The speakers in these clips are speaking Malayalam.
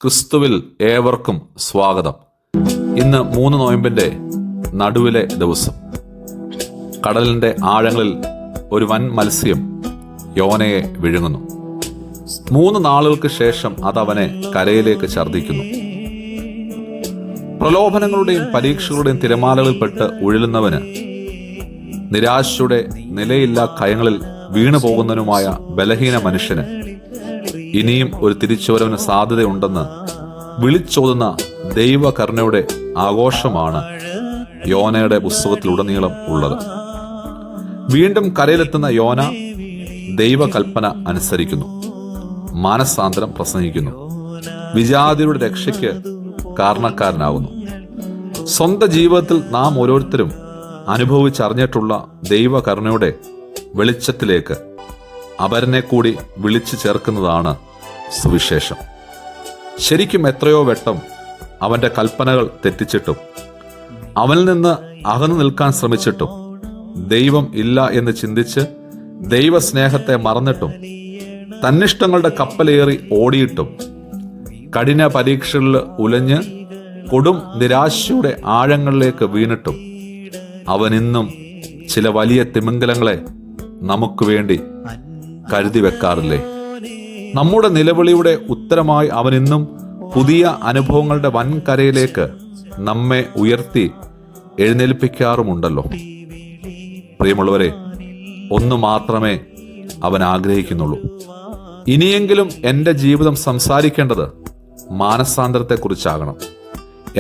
ക്രിസ്തുവിൽ ഏവർക്കും സ്വാഗതം. ഇന്ന് 3 നോയമ്പിന്റെ നടുവിലെ ദിവസം. കടലിന്റെ ആഴങ്ങളിൽ ഒരു വൻ മത്സ്യം യോനയെ വിഴുങ്ങുന്നു. 3 നാളുകൾക്ക് ശേഷം അതവനെ കരയിലേക്ക് ഛർദ്ദിക്കുന്നു. പ്രലോഭനങ്ങളുടെയും പരീക്ഷകളുടെയും തിരമാലകളിൽപ്പെട്ട് ഉഴലുന്നവന്, നിരാശയുടെ നിലയില്ലാ കയങ്ങളിൽ വീണു പോകുന്നതിനുമായ ബലഹീന മനുഷ്യന് ഇനിയും ഒരു തിരിച്ചുവരവിന് സാധ്യതയുണ്ടെന്ന് വിളിച്ചോതുന്ന ദൈവകരുണയുടെ ആഘോഷമാണ് യോനയുടെ പുസ്തകത്തിലുടനീളം ഉള്ളത്. വീണ്ടും കരയിലെത്തുന്ന യോന ദൈവകൽപ്പന അനുസരിക്കുന്നു, മാനസാന്തരം പ്രസംഗിക്കുന്നു, വിജാതിയുടെ രക്ഷയ്ക്ക് കാരണക്കാരനാകുന്നു. സ്വന്തം ജീവിതത്തിൽ നാം ഓരോരുത്തരും അനുഭവിച്ചറിഞ്ഞിട്ടുള്ള ദൈവകരുണയുടെ വെളിച്ചത്തിലേക്ക് അപരനെ കൂടി വിളിച്ചു ചേർക്കുന്നതാണ് സുവിശേഷം. ശരിക്കും എത്രയോ വട്ടം അവന്റെ കൽപ്പനകൾ തെറ്റിച്ചിട്ടും അവനിൽ നിന്ന് അകന്നു നിൽക്കാൻ ശ്രമിച്ചിട്ടും ദൈവം ഇല്ല എന്ന് ചിന്തിച്ച് ദൈവസ്നേഹത്തെ മറന്നിട്ടും തന്നിഷ്ടങ്ങളുടെ കപ്പലേറി ഓടിയിട്ടും കഠിന പരീക്ഷകളിൽ ഉലഞ്ഞ് കൊടും നിരാശയുടെ ആഴങ്ങളിലേക്ക് വീണിട്ടും അവനിന്നും ചില വലിയ തിമിംഗലങ്ങളെ നമുക്ക് വേണ്ടി കരുതി വെക്കാറില്ലേ? നമ്മുടെ നിലവിളിയുടെ ഉത്തരമായി അവൻ ഇന്നും പുതിയ അനുഭവങ്ങളുടെ വൻകരയിലേക്ക് നമ്മെ ഉയർത്തി എഴുന്നേൽപ്പിക്കാറുമുണ്ടല്ലോ. പ്രിയമുള്ളവരെ, ഒന്ന് മാത്രമേ അവൻ ആഗ്രഹിക്കുന്നുള്ളൂ. ഇനിയെങ്കിലും എൻ്റെ ജീവിതം സംസാരിക്കേണ്ടത് മാനസാന്തരത്തെക്കുറിച്ചാകണം.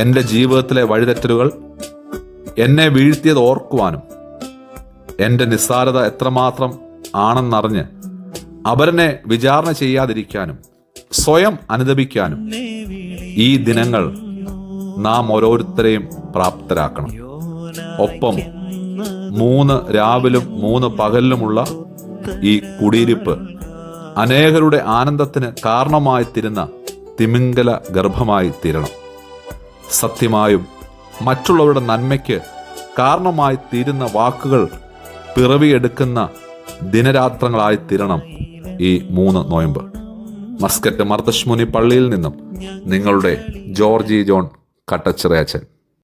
എൻ്റെ ജീവിതത്തിലെ വഴിതെറ്റലുകൾ എന്നെ വീഴ്ത്തിയത് ഓർക്കുവാനും എൻ്റെ നിസ്സാരത എത്രമാത്രം ആണെന്നറിഞ്ഞ് അപരനെ വിചാരണ ചെയ്യാതിരിക്കാനും സ്വയം അനുദപിക്കാനും ഈ ദിനങ്ങൾ നാം ഓരോരുത്തരെയും പ്രാപ്തരാക്കണം. ഒപ്പം 3 രാവിലും 3 പകലിലുമുള്ള ഈ കുടിയിരിപ്പ് അനേകരുടെ ആനന്ദത്തിന് കാരണമായി തീരുന്ന തിമിംഗല ഗർഭമായി തീരണം. സത്യമായും മറ്റുള്ളവരുടെ നന്മയ്ക്ക് കാരണമായി തീരുന്ന വാക്കുകൾ പിറവിയെടുക്കുന്ന ദിനരാത്രങ്ങളായി തീരണം ഈ 3 നോയമ്പ്. മസ്കറ്റ് മർത്തശ്മുനി പള്ളിയിൽ നിന്നും നിങ്ങളുടെ ജോർജി ജോൺ കട്ടച്ചിറയച്ചൻ.